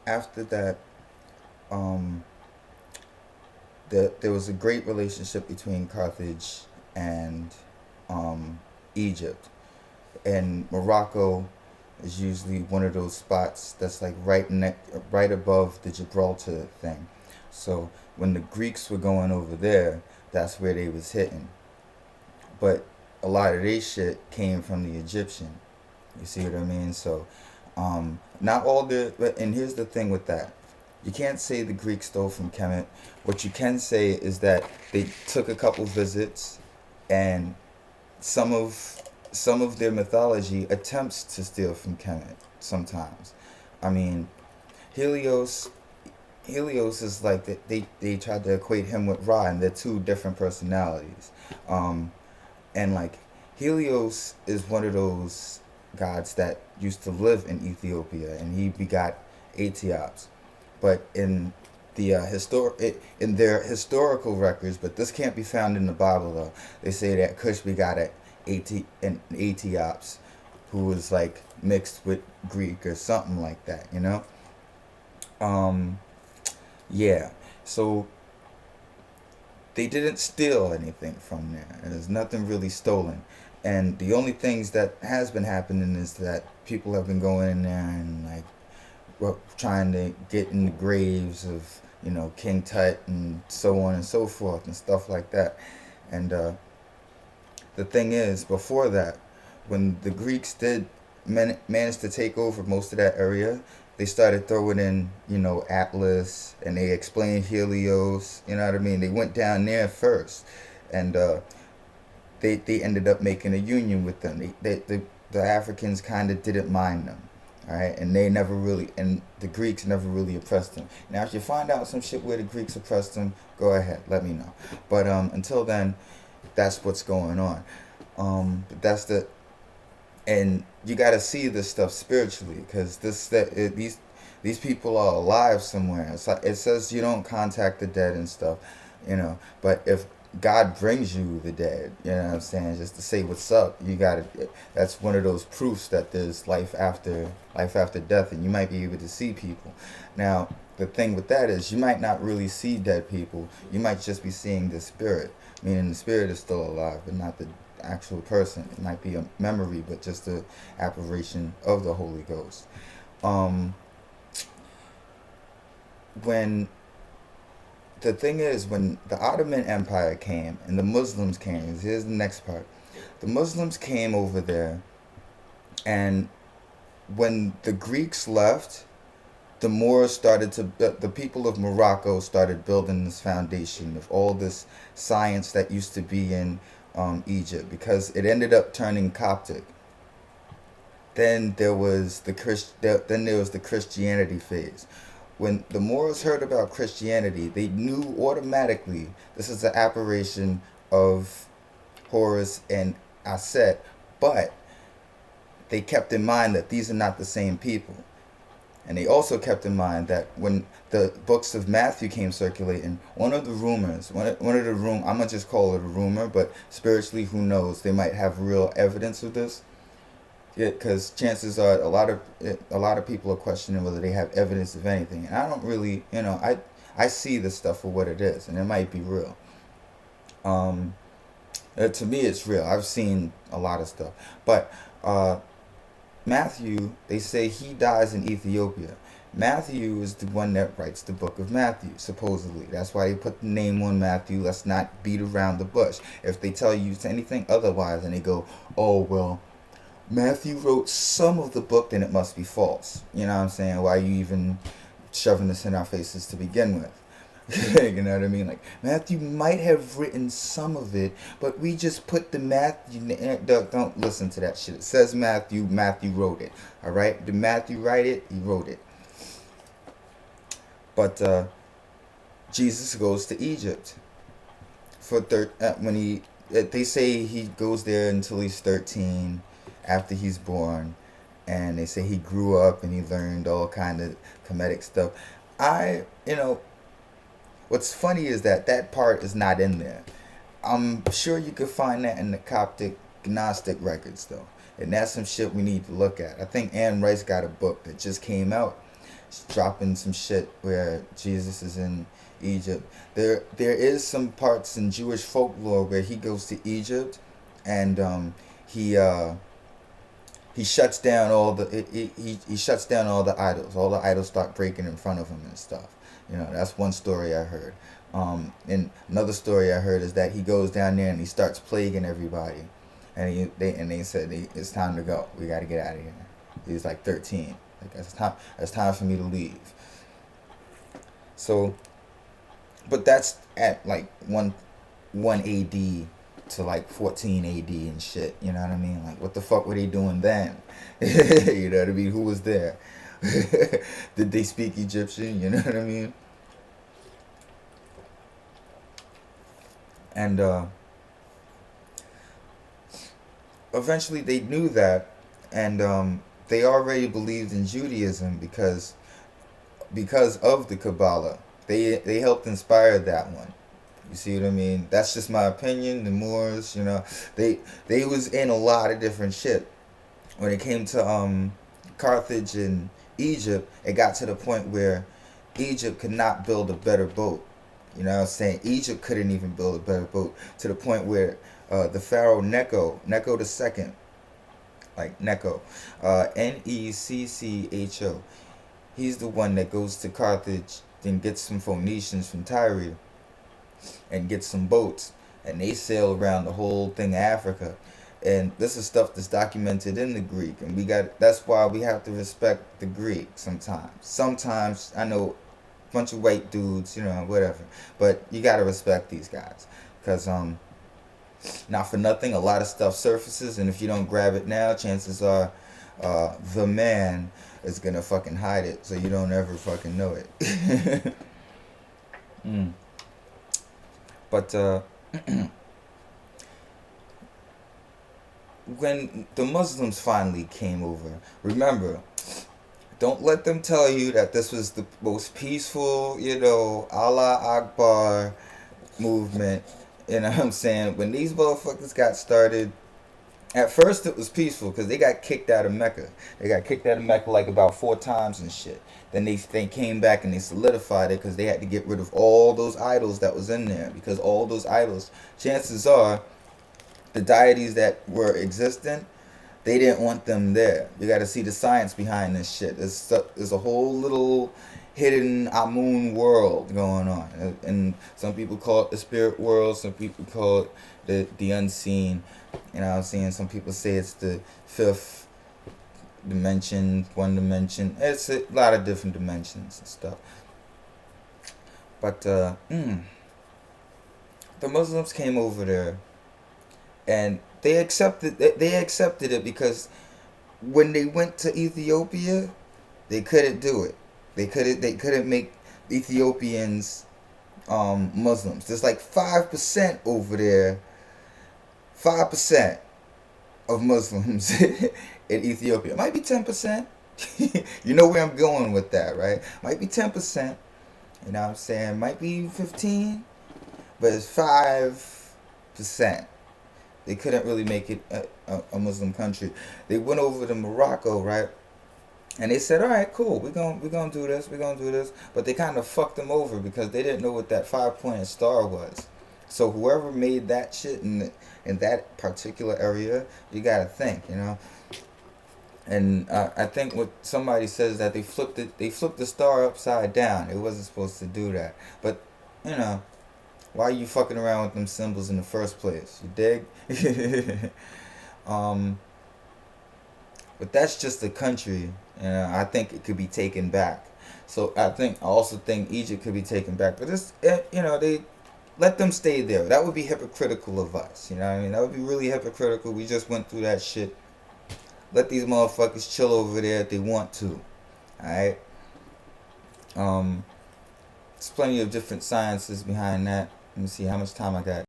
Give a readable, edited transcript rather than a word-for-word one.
after that, um, there was a great relationship between Carthage and Egypt, and Morocco is usually one of those spots that's like right above the Gibraltar thing. So when the Greeks were going over there, that's where they was hitting. But a lot of their shit came from the Egyptian. You see what I mean? So not all and here's the thing with that. You can't say the Greeks stole from Kemet. What you can say is that they took a couple visits, and some of some of their mythology attempts to steal from Kemet sometimes. I mean, Helios Helios is like they tried to equate him with Ra, and they're two different personalities. Um, and like Helios is one of those gods that used to live in Ethiopia, and he begot Aetiops. But in their historical records, but this can't be found in the Bible though. They say that Cush begot an Aetiops, who was like mixed with Greek or something like that. Um, yeah. So they didn't steal anything from there. There's nothing really stolen. And the only things that has been happening is that people have been going in there and like trying to get in the graves of King Tut and so on and so forth and stuff like that. And the thing is, before that, when the Greeks did manage to take over most of that area, they started throwing in, Atlas, and they explained Helios. You know what I mean? They went down there first, and they ended up making a union with them. The Africans kind of didn't mind them, all right, and the Greeks never really oppressed them. Now, if you find out some shit where the Greeks oppressed them, go ahead, let me know. But until then, that's what's going on. But that's the and you got to see this stuff spiritually, because these people are alive somewhere. It's like it says you don't contact the dead and stuff, But if God brings you the dead, you know what I'm saying, just to say what's up, you got to. That's one of those proofs that there's life after death, and you might be able to see people. Now, the thing with that is you might not really see dead people. You might just be seeing the spirit, meaning the spirit is still alive, but not the actual person. It might be a memory, but just the apparition of the Holy Ghost. Um, when the thing is, when the Ottoman Empire came and the Muslims came, here's the next part. The Muslims came over there, and when the Greeks left, the Moors the people of Morocco started building this foundation of all this science that used to be in Egypt, because it ended up turning Coptic. Then then there was the Christianity phase. When the Moors heard about Christianity, they knew automatically this is an apparition of Horus and Aset, but they kept in mind that these are not the same people. And they also kept in mind that when the books of Matthew came circulating, one of the rumors, I'm going to just call it a rumor, but spiritually, who knows? They might have real evidence of this. Yeah, because chances are a lot of people are questioning whether they have evidence of anything. And I don't really, I see this stuff for what it is, and it might be real. Um, to me, it's real. I've seen a lot of stuff. But Matthew, they say he dies in Ethiopia. Matthew is the one that writes the book of Matthew, supposedly. That's why they put the name on Matthew. Let's not beat around the bush. If they tell you anything otherwise and they go, oh, well, Matthew wrote some of the book, then it must be false. You know what I'm saying? Why are you even shoving this in our faces to begin with? You know what I mean? Like, Matthew might have written some of it, but we just put the Matthew. Don't listen to that shit. It says Matthew wrote it. All right? Did Matthew write it? He wrote it. But Jesus goes to Egypt when they say he goes there until he's 13 after he's born, and they say he grew up and he learned all kind of comedic stuff. What's funny is that part is not in there. I'm sure you could find that in the Coptic Gnostic records, though. And that's some shit we need to look at. I think Anne Rice got a book that just came out, dropping some shit where Jesus is in Egypt. There is some parts in Jewish folklore where he goes to Egypt, and he uh, he shuts down all the he shuts down all the idols. All the idols start breaking in front of him and stuff. That's one story I heard. And another story I heard is that he goes down there and he starts plaguing everybody, and they said it's time to go. We got to get out of here. He was like 13. Like it's time for me to leave. So, but that's at like one AD to like 14 AD and shit. You know what I mean? Like, what the fuck were they doing then? You know what I mean? Who was there? Did they speak Egyptian? You know what I mean? And eventually they knew that, and they already believed in Judaism because of the Kabbalah. They helped inspire that one. You see what I mean? That's just my opinion. The Moors, they was in a lot of different shit. When it came to Carthage and Egypt, it got to the point where Egypt could not build a better boat. You know what I'm saying? Egypt couldn't even build a better boat, to the point where the pharaoh Necho II, like Necho, Neccho, he's the one that goes to Carthage, then gets some Phoenicians from Tyre and gets some boats, and they sail around the whole thing of Africa. And this is stuff that's documented in the Greek, and that's why we have to respect the Greek sometimes. Sometimes I know a bunch of white dudes, whatever, but you gotta respect these guys, because not for nothing, a lot of stuff surfaces, and if you don't grab it now, chances are the man is gonna fucking hide it, so you don't ever fucking know it. mm. But when the Muslims finally came over, remember, don't let them tell you that this was the most peaceful, Allah Akbar movement. You know what I'm saying? When these motherfuckers got started, at first it was peaceful because they got kicked out of Mecca. They got kicked out of Mecca like about 4 times and shit. Then they came back and they solidified it because they had to get rid of all those idols that was in there. Because all those idols, chances are, the deities that were existent, they didn't want them there. You got to see the science behind this shit. There's a whole little hidden Amun world going on, and some people call it the spirit world. Some people call it the unseen. You know what I'm saying? Some people say it's the 5th dimension, 1 dimension. It's a lot of different dimensions and stuff. But the Muslims came over there, and they accepted it because when they went to Ethiopia, they couldn't do it. They couldn't make Ethiopians Muslims. There's like 5% over there. 5% of Muslims in Ethiopia. It might be 10%. You know where I'm going with that, right? Might be 10%. You know what I'm saying? Might be 15, but it's 5%. They couldn't really make it a Muslim country. They went over to Morocco, right? And they said, all right, cool, we're gonna do this. But they kind of fucked them over because they didn't know what that 5-pointed star was. So whoever made that shit in that particular area, you gotta think, And I think what somebody says that they flipped the star upside down. It wasn't supposed to do that. But, why are you fucking around with them symbols in the first place? You dig? But that's just a country. I think it could be taken back. So I also think Egypt could be taken back. But they let them stay there. That would be hypocritical of us. You know what I mean? That would be really hypocritical. We just went through that shit. Let these motherfuckers chill over there if they want to. Alright? There's plenty of different sciences behind that. Let me see how much time I got.